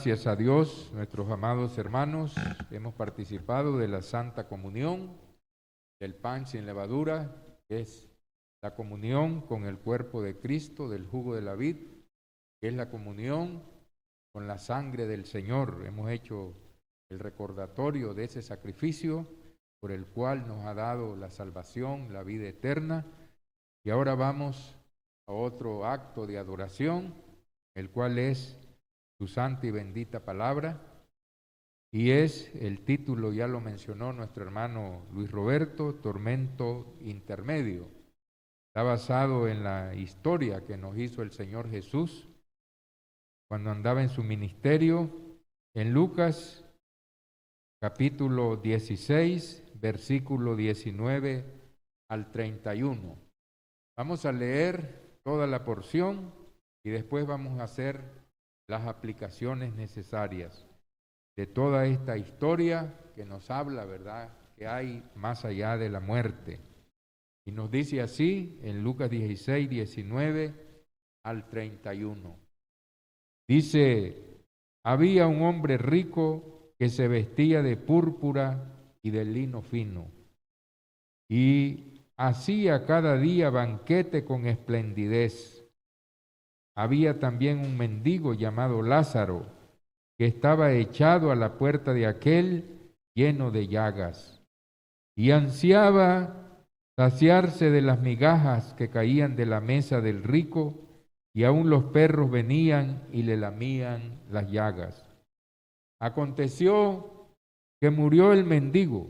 Gracias a Dios, nuestros amados hermanos, hemos participado de la Santa Comunión, del pan sin levadura, que es la comunión con el cuerpo de Cristo, del jugo de la vid, que es la comunión con la sangre del Señor. Hemos hecho el recordatorio de ese sacrificio por el cual nos ha dado la salvación, la vida eterna. Y ahora vamos a otro acto de adoración, el cual es su santa y bendita palabra, y es el título, ya lo mencionó nuestro hermano Luis Roberto, Tormento Intermedio. Está basado en la historia que nos hizo el Señor Jesús cuando andaba en su ministerio, en Lucas capítulo 16, versículo 19 al 31. Vamos a leer toda la porción y después vamos a hacer las aplicaciones necesarias de toda esta historia que nos habla, ¿verdad?, que hay más allá de la muerte. Y nos dice así en Lucas 16, 19 al 31. Dice, había un hombre rico que se vestía de púrpura y de lino fino, y hacía cada día banquete con esplendidez. Había también un mendigo llamado Lázaro, que estaba echado a la puerta de aquel lleno de llagas, y ansiaba saciarse de las migajas que caían de la mesa del rico, y aun los perros venían y le lamían las llagas. Aconteció que murió el mendigo,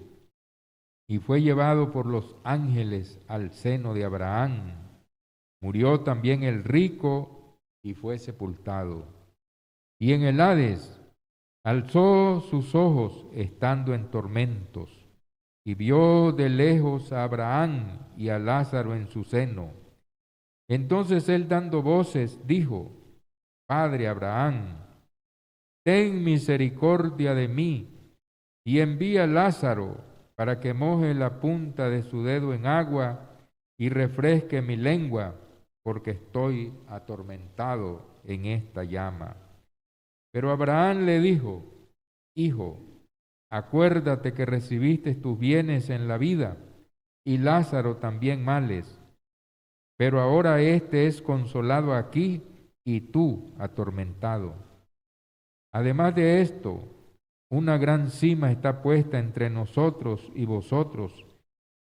y fue llevado por los ángeles al seno de Abraham. Murió también el rico, y fue sepultado. Y en el Hades alzó sus ojos estando en tormentos, y vio de lejos a Abraham y a Lázaro en su seno. Entonces él, dando voces, dijo, Padre Abraham, ten misericordia de mí, y envía a Lázaro para que moje la punta de su dedo en agua y refresque mi lengua, porque estoy atormentado en esta llama. Pero Abraham le dijo, Hijo, acuérdate que recibiste tus bienes en la vida, y Lázaro también males, pero ahora éste es consolado aquí y tú atormentado. Además de esto, una gran sima está puesta entre nosotros y vosotros,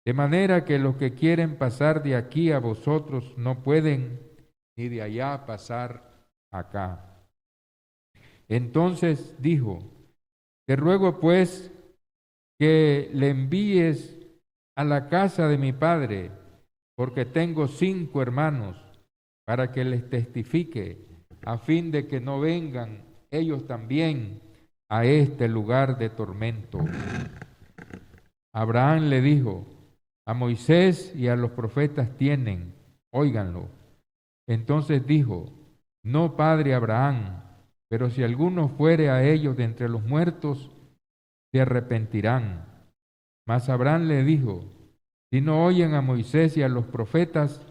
de manera que los que quieren pasar de aquí a vosotros no pueden, ni de allá pasar acá. Entonces dijo, te ruego pues que le envíes a la casa de mi padre, porque tengo 5 hermanos, para que les testifique, a fin de que no vengan ellos también a este lugar de tormento. Abraham le dijo, a Moisés y a los profetas tienen, óiganlo. Entonces dijo, no, padre Abraham, pero si alguno fuere a ellos de entre los muertos, se arrepentirán. Mas Abraham le dijo, si no oyen a Moisés y a los profetas,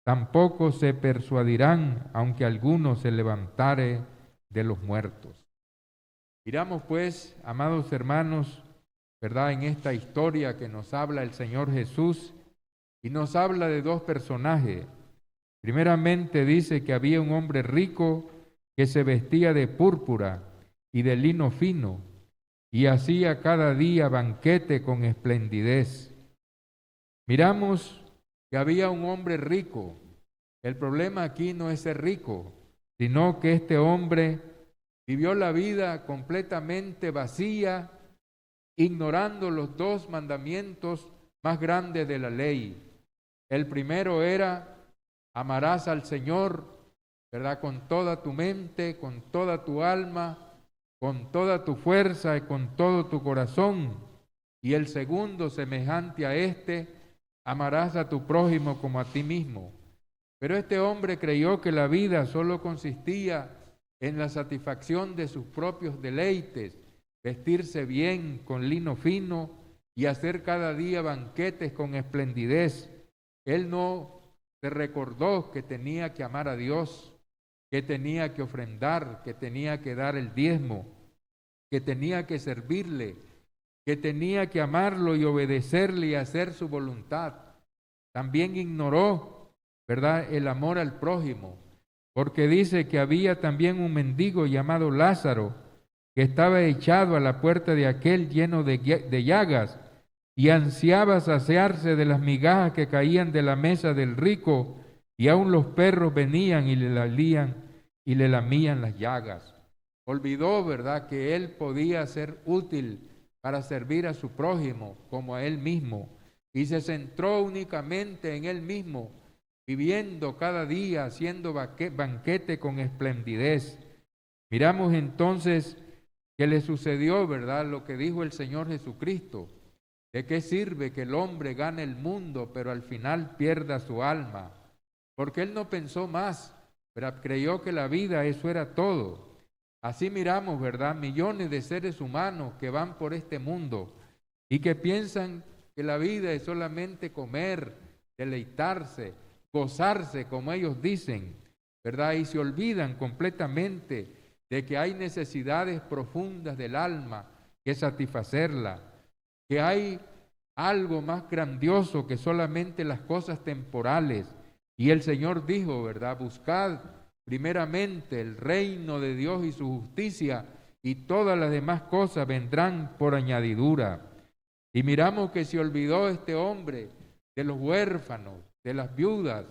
tampoco se persuadirán, aunque alguno se levantare de los muertos. Miramos pues, amados hermanos, ¿verdad?, en esta historia que nos habla el Señor Jesús, y nos habla de 2 personajes. Primeramente dice que había un hombre rico que se vestía de púrpura y de lino fino, y hacía cada día banquete con esplendidez. Miramos que había un hombre rico. El problema aquí no es ser rico, sino que este hombre vivió la vida completamente vacía, ignorando los 2 mandamientos más grandes de la ley. El primero era, amarás al Señor, ¿verdad?, con toda tu mente, con toda tu alma, con toda tu fuerza y con todo tu corazón. Y el segundo, semejante a este, amarás a tu prójimo como a ti mismo. Pero este hombre creyó que la vida solo consistía en la satisfacción de sus propios deleites, vestirse bien con lino fino y hacer cada día banquetes con esplendidez. Él no se recordó que tenía que amar a Dios, que tenía que ofrendar, que tenía que dar el diezmo, que tenía que servirle, que tenía que amarlo y obedecerle y hacer su voluntad. También ignoró, ¿verdad?, el amor al prójimo, porque dice que había también un mendigo llamado Lázaro, que estaba echado a la puerta de aquel lleno de llagas, y ansiaba saciarse de las migajas que caían de la mesa del rico, y aun los perros venían y le lamían las llagas. Olvidó, ¿verdad?, que él podía ser útil para servir a su prójimo como a él mismo, y se centró únicamente en él mismo, viviendo cada día, haciendo banquete con esplendidez. Miramos entonces que le sucedió, ¿verdad?, lo que dijo el Señor Jesucristo. ¿De qué sirve que el hombre gane el mundo, pero al final pierda su alma? Porque él no pensó más, pero creyó que la vida, eso era todo. Así miramos, ¿verdad?, millones de seres humanos que van por este mundo y que piensan que la vida es solamente comer, deleitarse, gozarse, como ellos dicen, ¿verdad? Y se olvidan completamente de que hay necesidades profundas del alma que satisfacerla, que hay algo más grandioso que solamente las cosas temporales. Y el Señor dijo, ¿verdad?, buscad primeramente el reino de Dios y su justicia, y todas las demás cosas vendrán por añadidura. Y miramos que se olvidó este hombre de los huérfanos, de las viudas,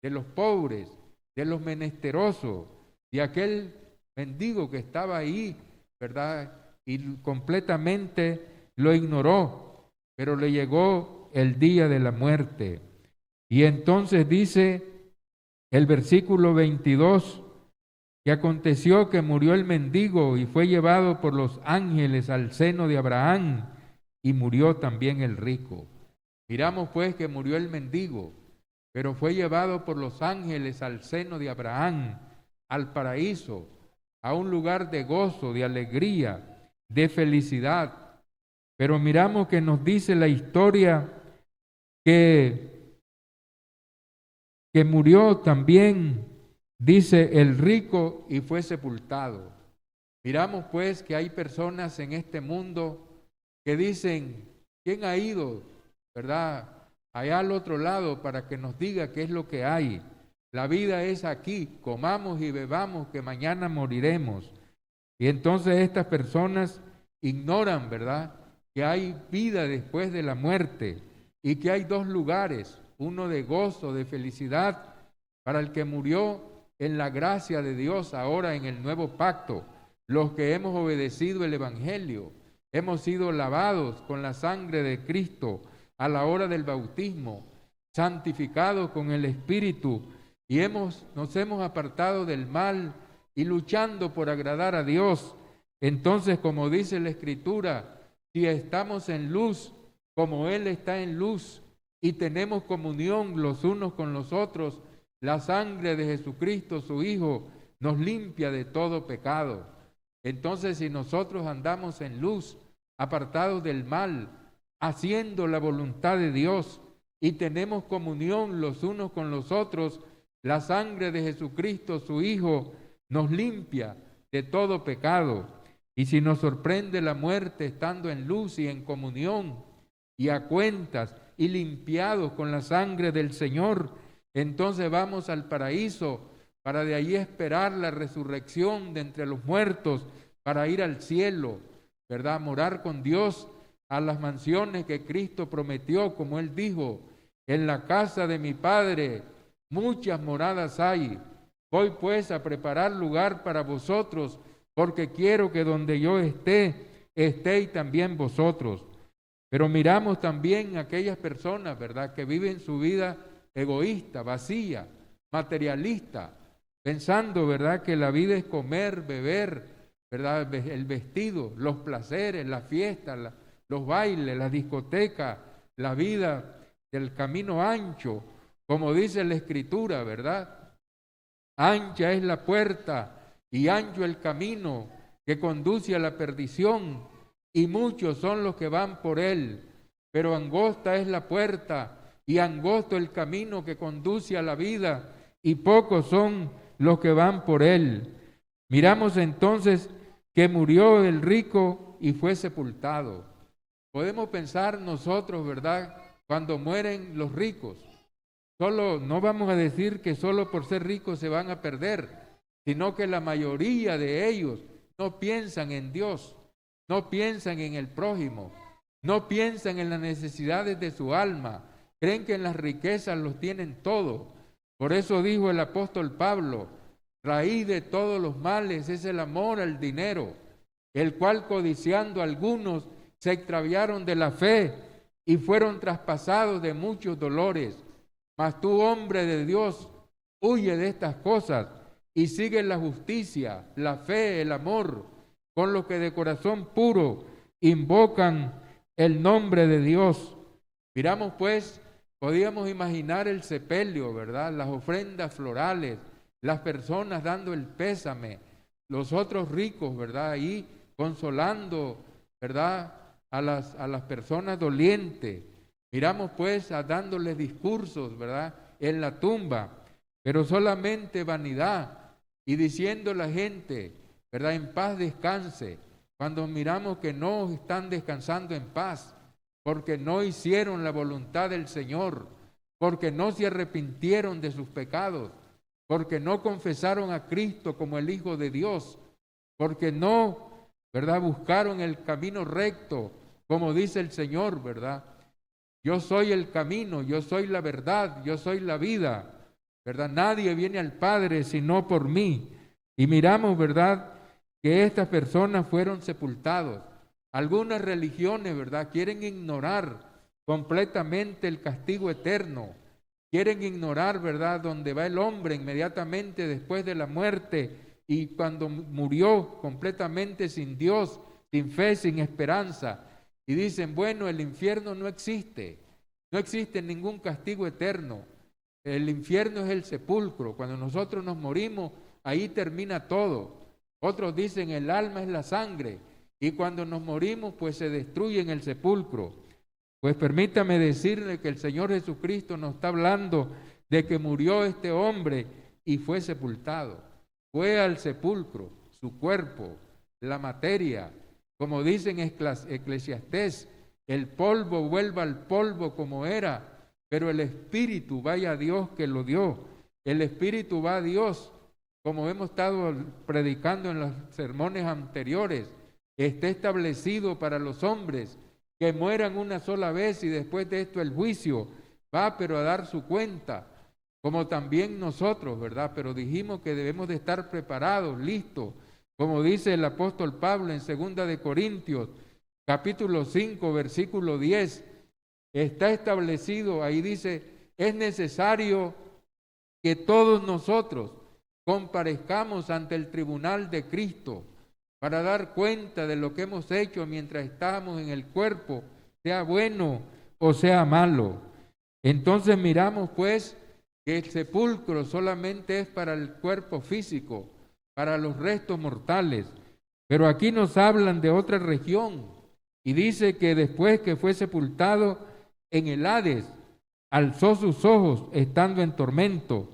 de los pobres, de los menesterosos, de aquel mendigo que estaba ahí, ¿verdad?, y completamente lo ignoró, pero le llegó el día de la muerte. Y entonces dice el versículo 22, que aconteció que murió el mendigo y fue llevado por los ángeles al seno de Abraham, y murió también el rico. Miramos pues que murió el mendigo, pero fue llevado por los ángeles al seno de Abraham, al paraíso, a un lugar de gozo, de alegría, de felicidad. Pero miramos que nos dice la historia que murió también, dice, el rico y fue sepultado. Miramos pues que hay personas en este mundo que dicen, ¿quién ha ido, verdad, allá al otro lado para que nos diga qué es lo que hay? La vida es aquí, comamos y bebamos, que mañana moriremos. Y entonces estas personas ignoran, ¿verdad?, que hay vida después de la muerte y que hay dos lugares, uno de gozo, de felicidad, para el que murió en la gracia de Dios ahora en el nuevo pacto, los que hemos obedecido el Evangelio, hemos sido lavados con la sangre de Cristo a la hora del bautismo, santificados con el Espíritu, y nos hemos apartado del mal y luchando por agradar a Dios. Entonces, como dice la Escritura, si estamos en luz, como Él está en luz, y tenemos comunión los unos con los otros, la sangre de Jesucristo, su Hijo, nos limpia de todo pecado. Entonces, si nosotros andamos en luz, apartados del mal, haciendo la voluntad de Dios, y tenemos comunión los unos con los otros, la sangre de Jesucristo, su Hijo, nos limpia de todo pecado. Y si nos sorprende la muerte estando en luz y en comunión y a cuentas y limpiados con la sangre del Señor, entonces vamos al paraíso para de allí esperar la resurrección de entre los muertos, para ir al cielo, ¿verdad?, morar con Dios a las mansiones que Cristo prometió, como Él dijo, en la casa de mi Padre muchas moradas hay. Voy pues a preparar lugar para vosotros, porque quiero que donde yo estéis también vosotros. Pero miramos también aquellas personas, ¿verdad?, que viven su vida egoísta, vacía, materialista, pensando, ¿verdad?, que la vida es comer, beber, ¿verdad?, el vestido, los placeres, las fiestas, los bailes, la discoteca, la vida del camino ancho, como dice la Escritura, ¿verdad? Ancha es la puerta y ancho el camino que conduce a la perdición, y muchos son los que van por él, pero angosta es la puerta y angosto el camino que conduce a la vida, y pocos son los que van por él. Miramos entonces que murió el rico y fue sepultado. Podemos pensar nosotros, ¿verdad?, cuando mueren los ricos. No vamos a decir que solo por ser ricos se van a perder, sino que la mayoría de ellos no piensan en Dios, no piensan en el prójimo, no piensan en las necesidades de su alma, creen que en las riquezas los tienen todo. Por eso dijo el apóstol Pablo: raíz de todos los males es el amor al dinero, el cual codiciando algunos se extraviaron de la fe y fueron traspasados de muchos dolores. Mas tú, hombre de Dios, huye de estas cosas y sigue la justicia, la fe, el amor, con los que de corazón puro invocan el nombre de Dios. Miramos pues, podíamos imaginar el sepelio, ¿verdad?, las ofrendas florales, las personas dando el pésame, los otros ricos, ¿verdad?, ahí consolando, ¿verdad?, a las personas dolientes. Miramos pues dándoles discursos, ¿verdad?, en la tumba, pero solamente vanidad, y diciendo la gente, ¿verdad?, en paz descanse, cuando miramos que no están descansando en paz, porque no hicieron la voluntad del Señor, porque no se arrepintieron de sus pecados, porque no confesaron a Cristo como el Hijo de Dios, porque no, ¿verdad?, buscaron el camino recto, como dice el Señor, ¿verdad? Yo soy el camino, yo soy la verdad, yo soy la vida, ¿verdad? Nadie viene al Padre sino por mí. Y miramos, ¿verdad?, que estas personas fueron sepultados. Algunas religiones, ¿verdad?, quieren ignorar completamente el castigo eterno. Quieren ignorar, ¿verdad?, donde va el hombre inmediatamente después de la muerte y cuando murió completamente sin Dios, sin fe, sin esperanza. Y dicen, bueno, el infierno no existe ningún castigo eterno. El infierno es el sepulcro. Cuando nosotros nos morimos, ahí termina todo. Otros dicen, el alma es la sangre. Y cuando nos morimos, pues se destruye en el sepulcro. Pues permítame decirle que el Señor Jesucristo nos está hablando de que murió este hombre y fue sepultado. Fue al sepulcro, su cuerpo, la materia. Como dicen Eclesiastés, el polvo vuelva al polvo como era, pero el espíritu vaya a Dios que lo dio. El espíritu va a Dios, como hemos estado predicando en los sermones anteriores. Está establecido para los hombres que mueran una sola vez y después de esto el juicio va, pero a dar su cuenta, como también nosotros, ¿verdad? Pero dijimos que debemos de estar preparados, listos, como dice el apóstol Pablo en 2 de Corintios, capítulo 5, versículo 10, está establecido, ahí dice, es necesario que todos nosotros comparezcamos ante el tribunal de Cristo para dar cuenta de lo que hemos hecho mientras estábamos en el cuerpo, sea bueno o sea malo. Entonces miramos pues que el sepulcro solamente es para el cuerpo físico, para los restos mortales, pero aquí nos hablan de otra región y dice que después que fue sepultado en el Hades, alzó sus ojos estando en tormento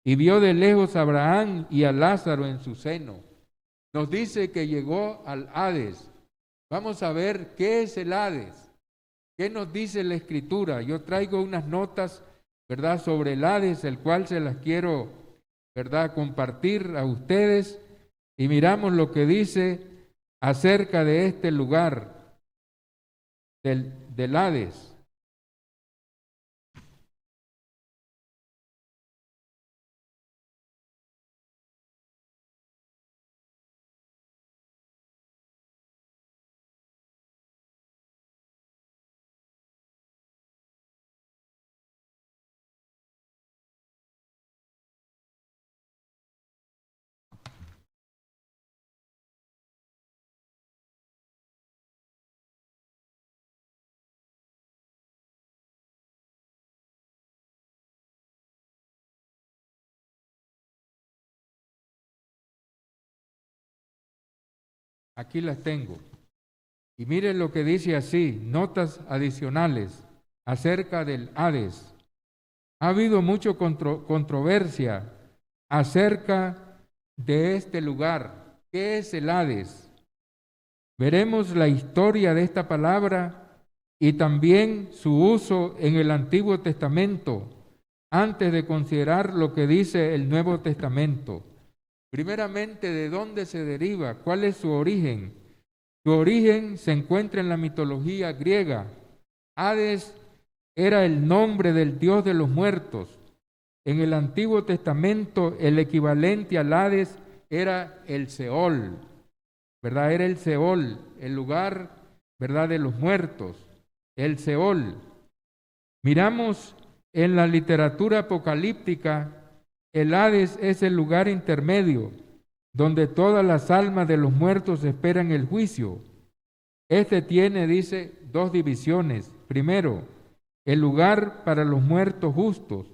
y vio de lejos a Abraham y a Lázaro en su seno. Nos dice que llegó al Hades. Vamos a ver qué es el Hades, qué nos dice la Escritura. Yo traigo unas notas, ¿verdad?, sobre el Hades, el cual se las quiero, ¿verdad?, compartir a ustedes. Y miramos lo que dice acerca de este lugar, del Hades. Aquí las tengo. Y miren lo que dice así, notas adicionales acerca del Hades. Ha habido mucha controversia acerca de este lugar. ¿Qué es el Hades? Veremos la historia de esta palabra y también su uso en el Antiguo Testamento, antes de considerar lo que dice el Nuevo Testamento. Primeramente, ¿de dónde se deriva? ¿Cuál es su origen? Su origen se encuentra en la mitología griega. Hades era el nombre del dios de los muertos. En el Antiguo Testamento, el equivalente al Hades era el Seol, ¿verdad? Era el Seol, el lugar, ¿verdad?, de los muertos, el Seol. Miramos en la literatura apocalíptica, el Hades es el lugar intermedio, donde todas las almas de los muertos esperan el juicio. Este tiene, dice, dos divisiones. Primero, el lugar para los muertos justos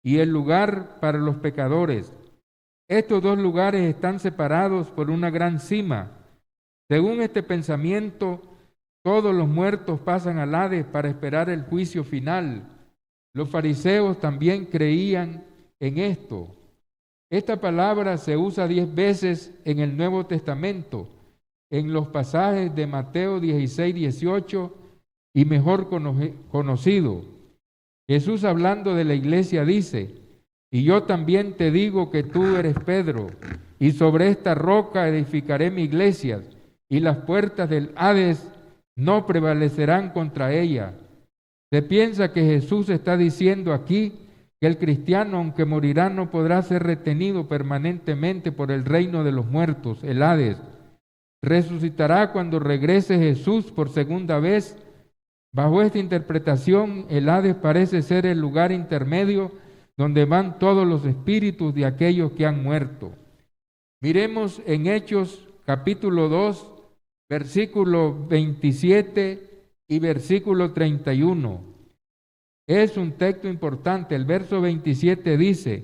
y el lugar para los pecadores. Estos dos lugares están separados por una gran cima. Según este pensamiento, todos los muertos pasan al Hades para esperar el juicio final. Los fariseos también creían en esto. Esta palabra se usa 10 veces en el Nuevo Testamento, en los pasajes de Mateo 16, 18 y mejor conocido. Jesús, hablando de la iglesia, dice: y yo también te digo que tú eres Pedro, y sobre esta roca edificaré mi iglesia, y las puertas del Hades no prevalecerán contra ella. Se piensa que Jesús está diciendo aquí que el cristiano, aunque morirá, no podrá ser retenido permanentemente por el reino de los muertos, el Hades. Resucitará cuando regrese Jesús por segunda vez. Bajo esta interpretación, el Hades parece ser el lugar intermedio donde van todos los espíritus de aquellos que han muerto. Miremos en Hechos capítulo 2, versículo 27 y versículo 31. Es un texto importante. El verso 27 dice: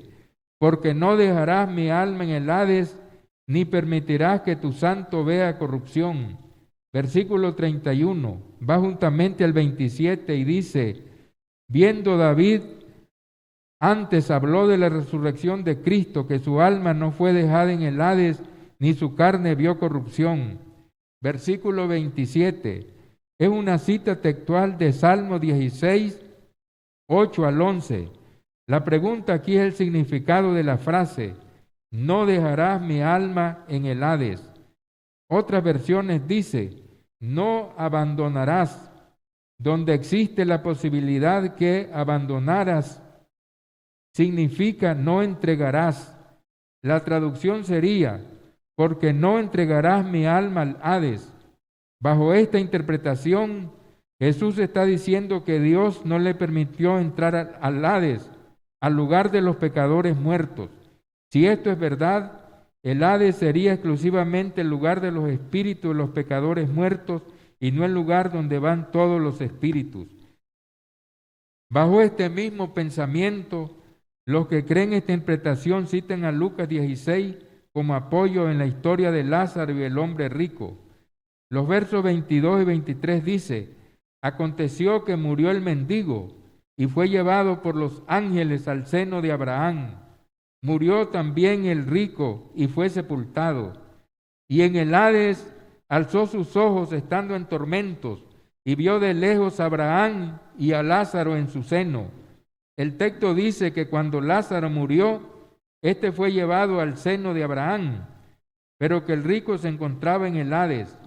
porque no dejarás mi alma en el Hades, ni permitirás que tu santo vea corrupción. Versículo 31, va juntamente al 27 y dice: viendo David, antes habló de la resurrección de Cristo, que su alma no fue dejada en el Hades, ni su carne vio corrupción. Versículo 27, es una cita textual de Salmo 16, 8 al 11. La pregunta aquí es el significado de la frase: no dejarás mi alma en el Hades. Otras versiones dice: no abandonarás. Donde existe la posibilidad que abandonaras, significa no entregarás. La traducción sería: porque no entregarás mi alma al Hades. Bajo esta interpretación, Jesús está diciendo que Dios no le permitió entrar al Hades, al lugar de los pecadores muertos. Si esto es verdad, el Hades sería exclusivamente el lugar de los espíritus de los pecadores muertos y no el lugar donde van todos los espíritus. Bajo este mismo pensamiento, los que creen esta interpretación citan a Lucas 16 como apoyo en la historia de Lázaro y el hombre rico. Los versos 22 y 23 dice: aconteció que murió el mendigo y fue llevado por los ángeles al seno de Abraham. Murió también el rico y fue sepultado. Y en el Hades alzó sus ojos estando en tormentos y vio de lejos a Abraham y a Lázaro en su seno. El texto dice que cuando Lázaro murió, éste fue llevado al seno de Abraham, pero que el rico se encontraba en el Hades,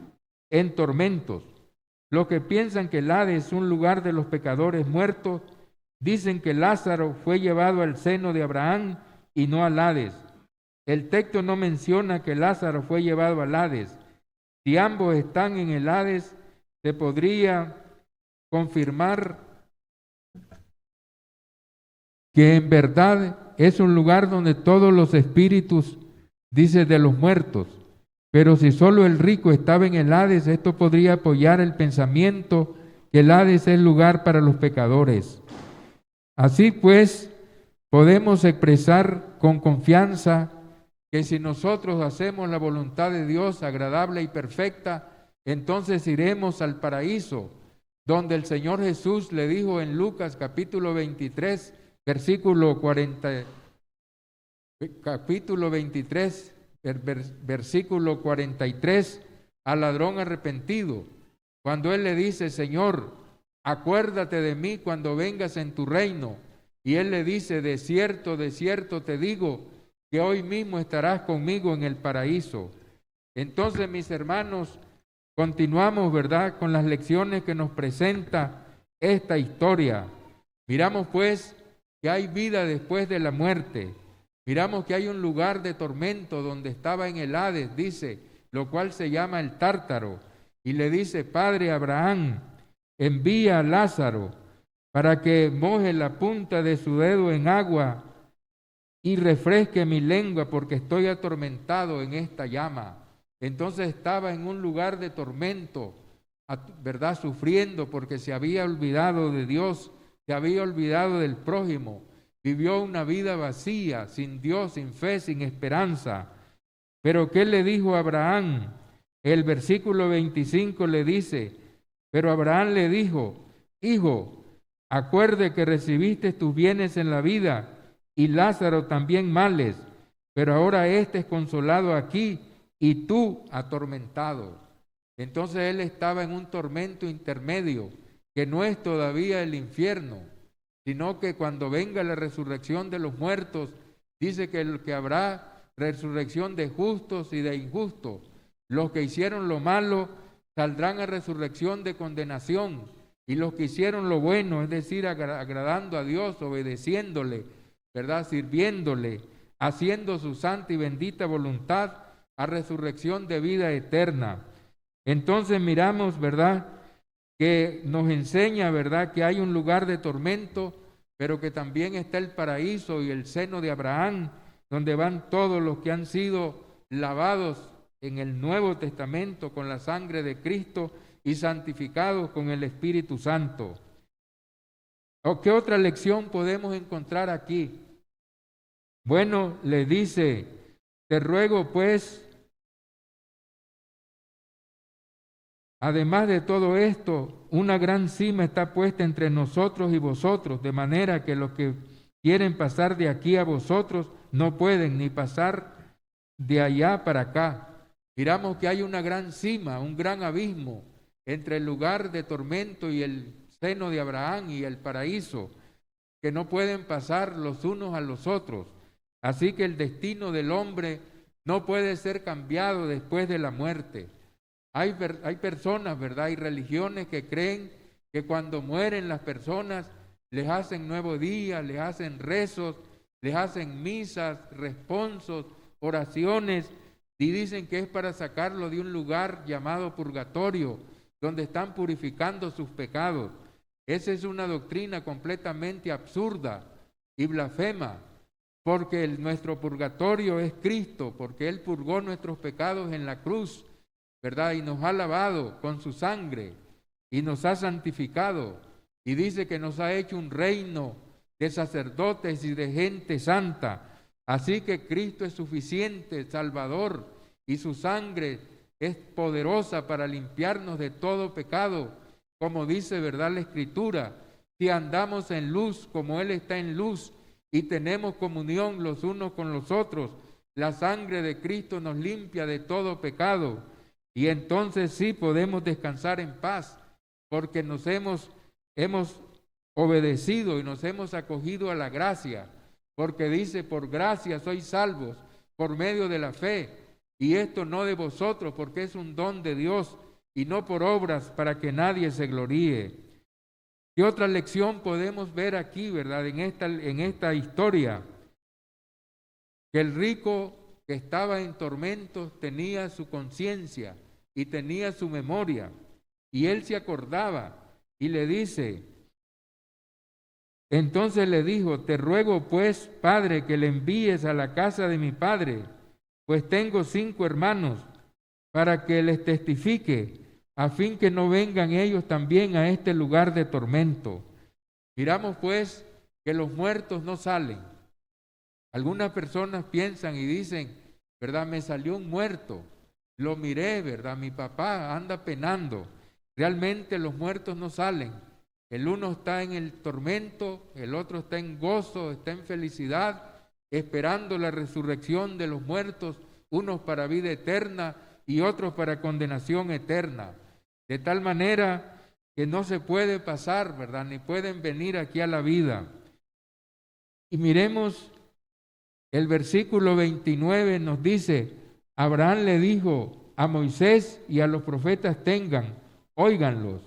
en tormentos. Los que piensan que el Hades es un lugar de los pecadores muertos, dicen que Lázaro fue llevado al seno de Abraham y no al Hades. El texto no menciona que Lázaro fue llevado al Hades. Si ambos están en el Hades, se podría confirmar que en verdad es un lugar donde todos los espíritus, dice, de los muertos. Pero si solo el rico estaba en el Hades, esto podría apoyar el pensamiento que el Hades es el lugar para los pecadores. Así pues, podemos expresar con confianza que si nosotros hacemos la voluntad de Dios agradable y perfecta, entonces iremos al paraíso, donde el Señor Jesús le dijo en Lucas capítulo 23, versículo capítulo 23, versículo 43, al ladrón arrepentido, cuando él le dice: Señor, acuérdate de mí cuando vengas en tu reino. Y él le dice: de cierto te digo, que hoy mismo estarás conmigo en el paraíso. Entonces, mis hermanos, continuamos, ¿verdad?, con las lecciones que nos presenta esta historia. Miramos pues que hay vida después de la muerte. Miramos que hay un lugar de tormento donde estaba en el Hades, dice, lo cual se llama el Tártaro. Y le dice: Padre Abraham, envía a Lázaro para que moje la punta de su dedo en agua y refresque mi lengua, porque estoy atormentado en esta llama. Entonces estaba en un lugar de tormento, ¿verdad?, sufriendo porque se había olvidado de Dios, se había olvidado del prójimo, vivió una vida vacía, sin Dios, sin fe, sin esperanza. Pero ¿qué le dijo a Abraham? El versículo 25 le dice: pero Abraham le dijo: Hijo, acuerde que recibiste tus bienes en la vida, y Lázaro también males, pero ahora éste es consolado aquí y tú atormentado. Entonces él estaba en un tormento intermedio, que no es todavía el infierno, sino que cuando venga la resurrección de los muertos, dice que habrá resurrección de justos y de injustos. Los que hicieron lo malo saldrán a resurrección de condenación, y los que hicieron lo bueno, es decir, agradando a Dios, obedeciéndole, ¿verdad?, sirviéndole, haciendo su santa y bendita voluntad, a resurrección de vida eterna. Entonces miramos, ¿verdad?, que nos enseña, ¿verdad?, que hay un lugar de tormento, pero que también está el paraíso y el seno de Abraham, donde van todos los que han sido lavados en el Nuevo Testamento con la sangre de Cristo y santificados con el Espíritu Santo. ¿O qué otra lección podemos encontrar aquí? Bueno, le dice: te ruego pues, además de todo esto, una gran cima está puesta entre nosotros y vosotros, de manera que los que quieren pasar de aquí a vosotros no pueden, ni pasar de allá para acá. Miramos que hay una gran cima, un gran abismo entre el lugar de tormento y el seno de Abraham y el paraíso, que no pueden pasar los unos a los otros. Así que el destino del hombre no puede ser cambiado después de la muerte. Hay personas, ¿verdad?, hay religiones que creen que cuando mueren las personas les hacen nuevo día, les hacen rezos, les hacen misas, responsos, oraciones, y dicen que es para sacarlo de un lugar llamado purgatorio, donde están purificando sus pecados. Esa es una doctrina completamente absurda y blasfema, porque nuestro purgatorio es Cristo, porque Él purgó nuestros pecados en la cruz, ¿verdad?, y nos ha lavado con su sangre y nos ha santificado, y dice que nos ha hecho un reino de sacerdotes y de gente santa. Así que Cristo es suficiente Salvador, y su sangre es poderosa para limpiarnos de todo pecado, como dice, ¿verdad?, la Escritura: si andamos en luz como Él está en luz, y tenemos comunión los unos con los otros, la sangre de Cristo nos limpia de todo pecado, y entonces sí podemos descansar en paz, porque nos hemos obedecido y nos hemos acogido a la gracia, porque dice: por gracia sois salvos por medio de la fe, y esto no de vosotros, porque es un don de Dios, y no por obras, para que nadie se gloríe. ¿Qué otra lección podemos ver aquí, verdad, en esta historia? Que el rico que estaba en tormentos tenía su conciencia y tenía su memoria, y él se acordaba, y le dice: entonces le dijo: te ruego pues, Padre, que le envíes a la casa de mi padre, pues tengo 5 hermanos, para que les testifique, a fin que no vengan ellos también a este lugar de tormento. Miramos pues que los muertos no salen. Algunas personas piensan y dicen, ¿verdad?, me salió un muerto, lo miré, ¿verdad?, mi papá anda penando. Realmente los muertos no salen. El uno está en el tormento, el otro está en gozo, está en felicidad, esperando la resurrección de los muertos, unos para vida eterna y otros para condenación eterna. De tal manera que no se puede pasar, ¿verdad? Ni pueden venir aquí a la vida. Y miremos el versículo 29 nos dice, Abraham le dijo a Moisés y a los profetas óiganlos.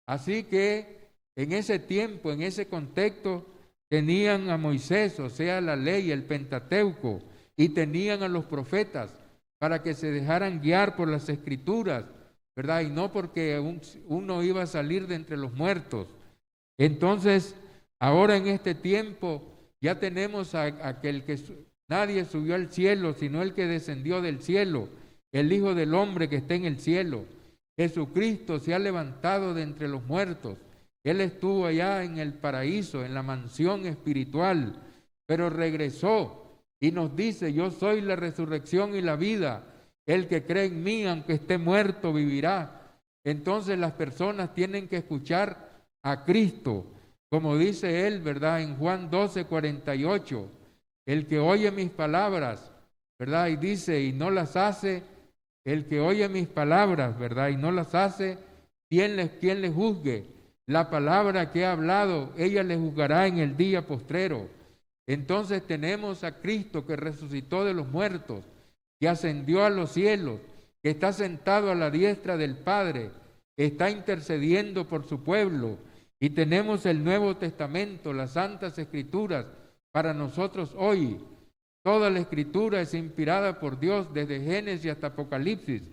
Así que en ese tiempo, en ese contexto, tenían a Moisés, o sea, la ley, el Pentateuco, y tenían a los profetas para que se dejaran guiar por las Escrituras, ¿verdad? Y no porque uno iba a salir de entre los muertos. Entonces, ahora en este tiempo ya tenemos a aquel que nadie subió al cielo, sino el que descendió del cielo, el Hijo del Hombre que está en el cielo. Jesucristo se ha levantado de entre los muertos. Él estuvo allá en el paraíso, en la mansión espiritual, pero regresó y nos dice, yo soy la resurrección y la vida. El que cree en mí, aunque esté muerto, vivirá. Entonces las personas tienen que escuchar a Cristo, como dice él, ¿verdad? En Juan 12:48, el que oye mis palabras, ¿verdad? Y dice, y no las hace, el que oye mis palabras, ¿verdad? Y no las hace, ¿quién le juzgue? La palabra que he hablado, ella le juzgará en el día postrero. Entonces tenemos a Cristo que resucitó de los muertos, que ascendió a los cielos, que está sentado a la diestra del Padre, está intercediendo por su pueblo. Y tenemos el Nuevo Testamento, las Santas Escrituras, para nosotros hoy. Toda la Escritura es inspirada por Dios desde Génesis hasta Apocalipsis,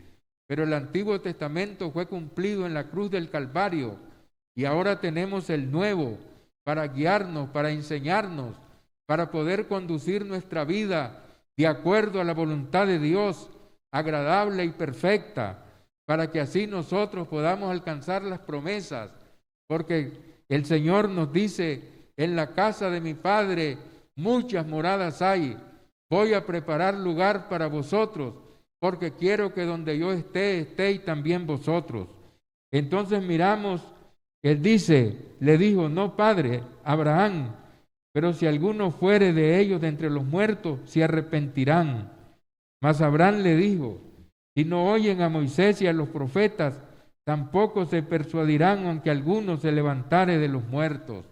pero el Antiguo Testamento fue cumplido en la cruz del Calvario y ahora tenemos el Nuevo para guiarnos, para enseñarnos, para poder conducir nuestra vida de acuerdo a la voluntad de Dios, agradable y perfecta, para que así nosotros podamos alcanzar las promesas, porque el Señor nos dice, en la casa de mi Padre muchas moradas hay, voy a preparar lugar para vosotros, porque quiero que donde yo estéis también vosotros. Entonces miramos, él dice, le dijo, no padre, Abraham, pero si alguno fuere de ellos de entre los muertos, se arrepentirán. Mas Abraham le dijo, si no oyen a Moisés y a los profetas, tampoco se persuadirán aunque alguno se levantare de los muertos.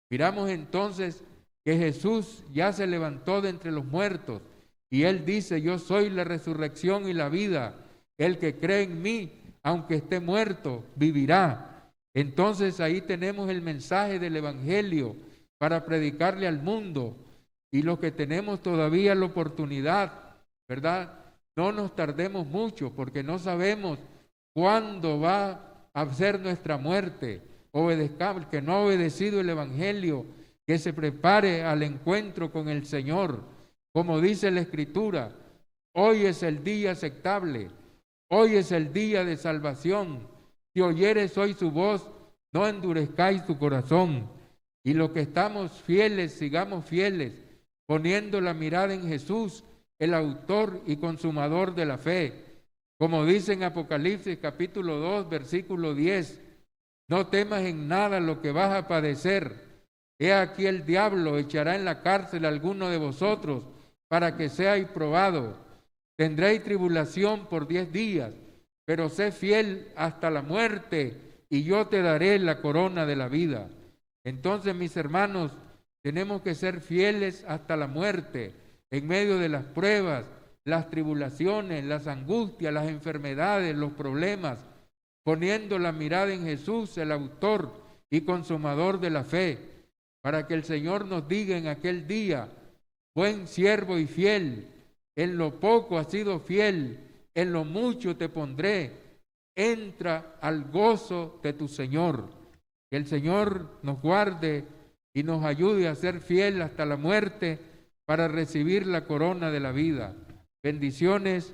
Miramos entonces que Jesús ya se levantó de entre los muertos y Él dice, yo soy la resurrección y la vida. El que cree en mí, aunque esté muerto, vivirá. Entonces ahí tenemos el mensaje del Evangelio para predicarle al mundo. Y los que tenemos todavía la oportunidad, ¿verdad? No nos tardemos mucho porque no sabemos cuándo va a ser nuestra muerte. Obedezcamos, que no ha obedecido el Evangelio, que se prepare al encuentro con el Señor. Como dice la Escritura, hoy es el día aceptable, hoy es el día de salvación. Si oyeres hoy su voz, no endurezcáis tu corazón. Y los que estamos fieles, sigamos fieles, poniendo la mirada en Jesús, el autor y consumador de la fe. Como dice en Apocalipsis capítulo 2, versículo 10, no temas en nada lo que vas a padecer. He aquí el diablo echará en la cárcel a alguno de vosotros para que seáis probados. Tendréis tribulación por 10 días, pero sé fiel hasta la muerte y yo te daré la corona de la vida. Entonces, mis hermanos, tenemos que ser fieles hasta la muerte, en medio de las pruebas, las tribulaciones, las angustias, las enfermedades, los problemas, poniendo la mirada en Jesús, el autor y consumador de la fe, para que el Señor nos diga en aquel día, buen siervo y fiel, en lo poco has sido fiel, en lo mucho te pondré, entra al gozo de tu Señor. Que el Señor nos guarde y nos ayude a ser fiel hasta la muerte para recibir la corona de la vida. Bendiciones.